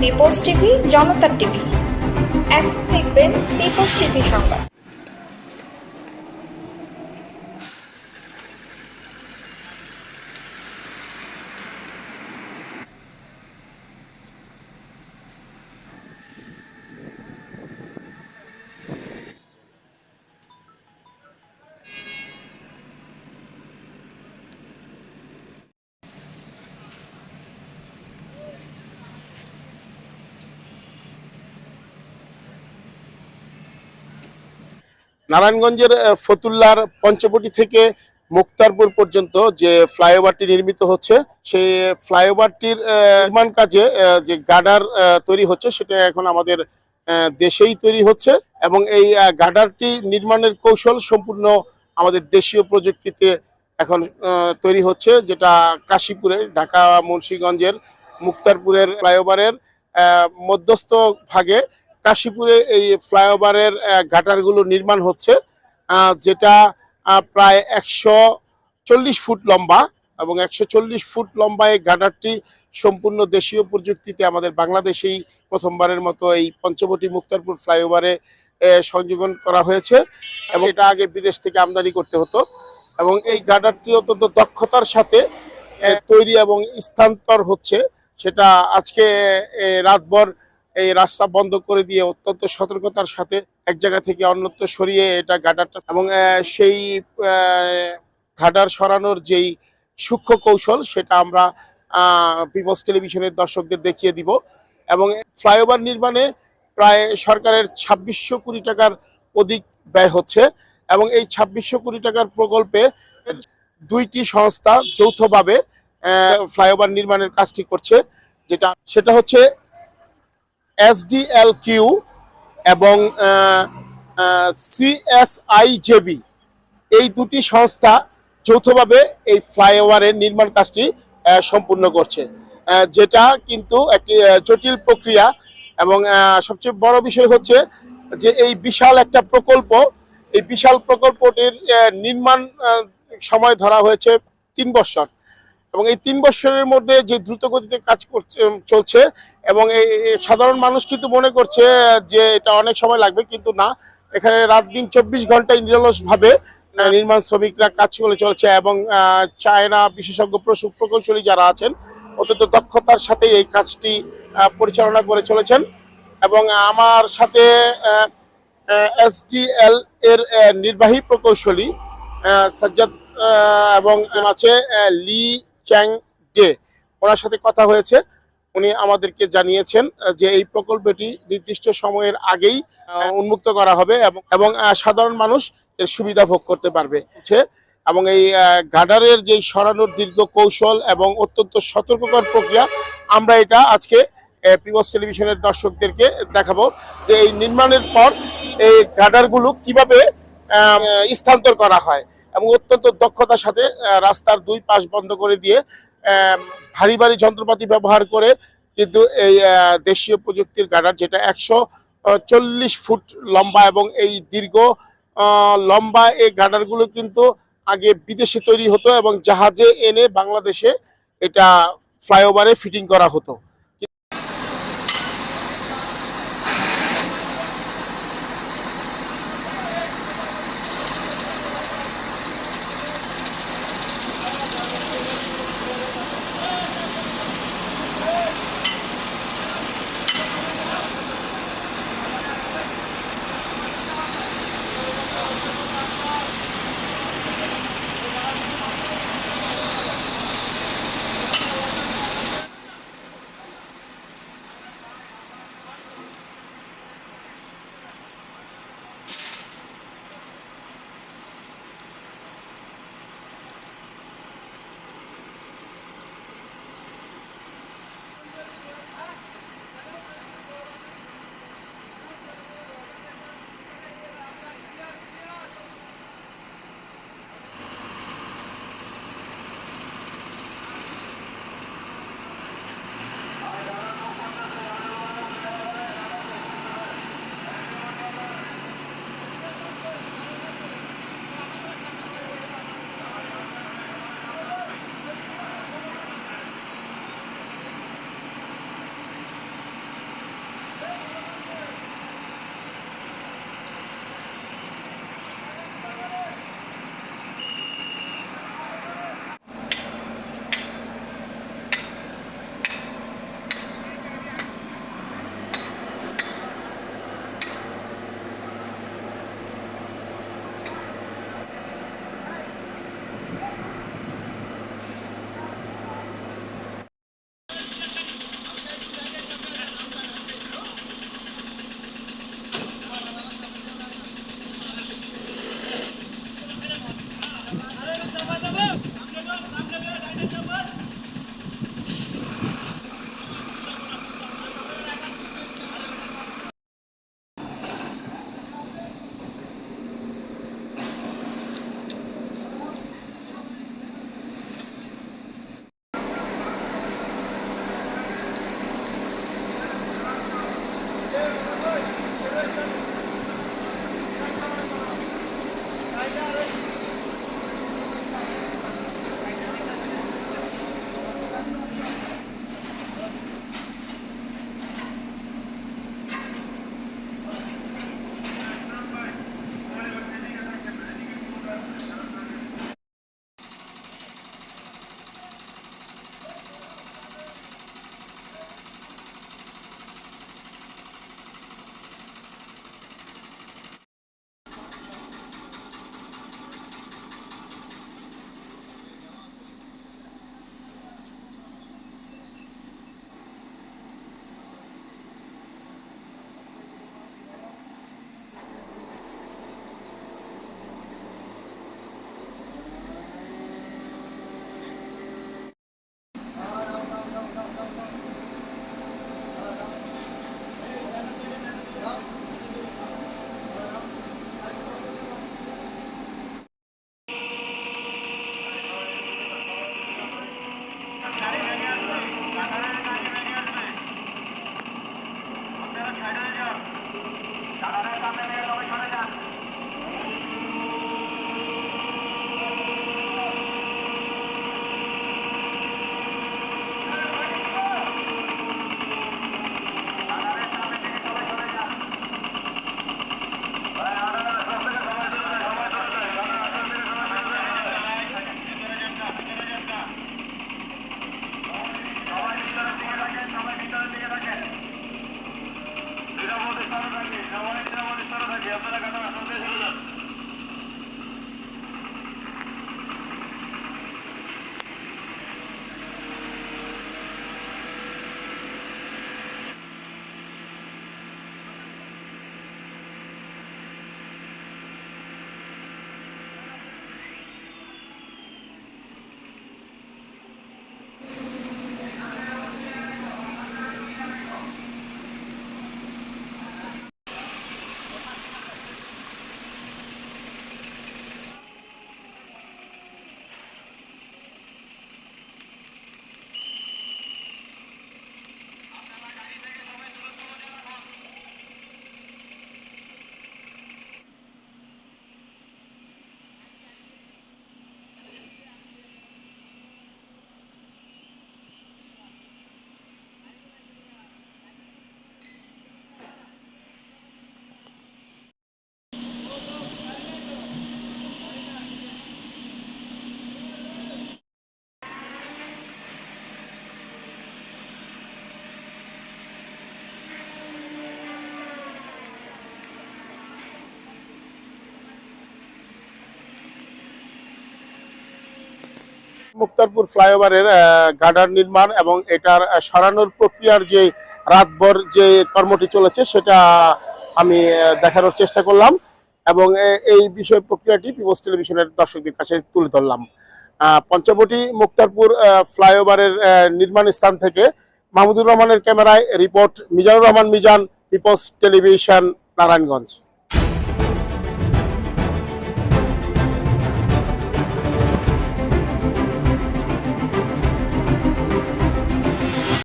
People's TV, জনতা TV. এখন দেখবেন people's TV সংবাদ। নারায়ণগঞ্জের ফতুল্লার পঞ্চবটি থেকে মুক্তারপুর পর্যন্ত যে ফ্লাইওভারটি নির্মিত হচ্ছে, সেই ফ্লাইওভারটির নির্মাণ কাজে যে গার্ডার তৈরি হচ্ছে, সেটা এখন আমাদের দেশেই তৈরি হচ্ছে এবং এই গার্ডারটি নির্মাণের কৌশল সম্পূর্ণ আমাদের দেশীয় প্রযুক্তিতে এখন তৈরি হচ্ছে, যেটা কাশীপুরে ঢাকা মুন্সিগঞ্জের মুক্তারপুরের ফ্লাইওভারের মধ্যস্থ ভাগে কাশীপুরে এই ফ্লাইওভারের গাটারগুলো নির্মাণ হচ্ছে, যেটা প্রায় 140 ফুট লম্বা এবং 140 ফুট লম্বা এই গাটারটি সম্পূর্ণ দেশীয় প্রযুক্তিতে আমাদের বাংলাদেশেই প্রথমবারের মতো এই পঞ্চবটি মুক্তারপুর ফ্লাইওভারে সংযোজন করা হয়েছে এবং এটা আগে বিদেশ থেকে আমদানি করতে হতো এবং এই গাটারটি অত্যন্ত দক্ষতার সাথে তৈরি এবং স্থানান্তর হচ্ছে, সেটা আজকে রাতভর এই রাস্তা বন্ধ করে দিয়ে অত্যন্ত সতর্কতার সাথে এক জায়গা থেকে অন্যত্র সরিয়ে এটা গাডারটা এবং সেই গাডার সরানোর যেই সূক্ষ্ম কৌশল, সেটা আমরা পিপলস টেলিভিশনের দর্শকদের দেখিয়ে দিব এবং ফ্লাইওভার নির্মাণে প্রায় সরকারের 2600 কোটি টাকার অধিক ব্যয় হচ্ছে এবং এই 2600 কোটি টাকার প্রকল্পে দুইটি সংস্থা যৌথভাবে ফ্লাইওভার নির্মাণের কাজটি করছে, সেটা হচ্ছে SDLQ এবং CSIJB। এই দুটি সংস্থা যৌথভাবে এই ফ্লাইওভারের নির্মাণ কাজটি সম্পূর্ণ করছে, যেটা কিন্তু একটি জটিল প্রক্রিয়া এবং সবচেয়ে বড় বিষয় হচ্ছে যে এই বিশাল একটা প্রকল্প, এই বিশাল প্রকল্পটির নির্মাণ সময় ধরা হয়েছে 3 বছর এবং এই 3 বছরের মধ্যে যে দ্রুত গতিতে কাজ চলছে এবং এই সাধারণ মানুষ কিন্তু মনে করছে যে এটা অনেক সময় লাগবে, কিন্তু না, এখানে রাত দিন 24 ঘন্টায় নিরলসভাবে নির্মাণ শ্রমিকরা কাজ করে চলছে এবং চায়না বিশেষজ্ঞ প্রকৌশলী যারা আছেন অত্যন্ত দক্ষতার সাথে এই কাজটি পরিচালনা করে চলেছেন এবং আমার সাথে SDL এর নির্বাহী প্রকৌশলী সাজ্জাদ এবং আছে লি চ্যাং ডে, ওনার সাথে কথা হয়েছে। উনি আমাদেরকে জানিয়েছেন যে এই প্রকল্পটি নির্দিষ্ট সময়ের আগেই উন্মুক্ত করা হবে এবং সাধারণ মানুষ এর সুবিধা ভোগ করতে পারবে এবং এই গার্ডারের যে সরানোর দীর্ঘ কৌশল এবং অত্যন্ত সতর্কতার প্রক্রিয়া, আমরা এটা আজকে পিপলস টেলিভিশনের দর্শকদেরকে দেখাবো যে এই নির্মাণের পর এই গার্ডারগুলো কিভাবে স্থানান্তর করা হয় এবং অত্যন্ত দক্ষতার সাথে রাস্তার দুই পাশ বন্ধ করে দিয়ে ভারী ভারী যন্ত্রপাতি ব্যবহার করে কিন্তু এই দেশীয় প্রযুক্তির গার্ডার, যেটা 140 ফুট লম্বা এবং এই দীর্ঘ লম্বা এই গার্ডারগুলো কিন্তু আগে বিদেশে তৈরি হতো এবং জাহাজে এনে বাংলাদেশে এটা ফ্লাইওভারে ফিটিং করা হতো। মুক্তারপুর ফ্লাইওভারের গার্ডার নির্মাণ এবং এটার সরানোর প্রক্রিয়ার যে রাতভর যে কর্মটি চলেছে সেটা আমি দেখানোর চেষ্টা করলাম এবং এই বিষয় প্রক্রিয়াটি পিপলস টেলিভিশনের দর্শকদের কাছে তুলে ধরলাম। পঞ্চবটি মুক্তারপুর ফ্লাইওভারের নির্মাণ স্থান থেকে মাহমুদুর রহমানের ক্যামেরায় report Mizanur Rahman Mizan, people's television, Narayanganj.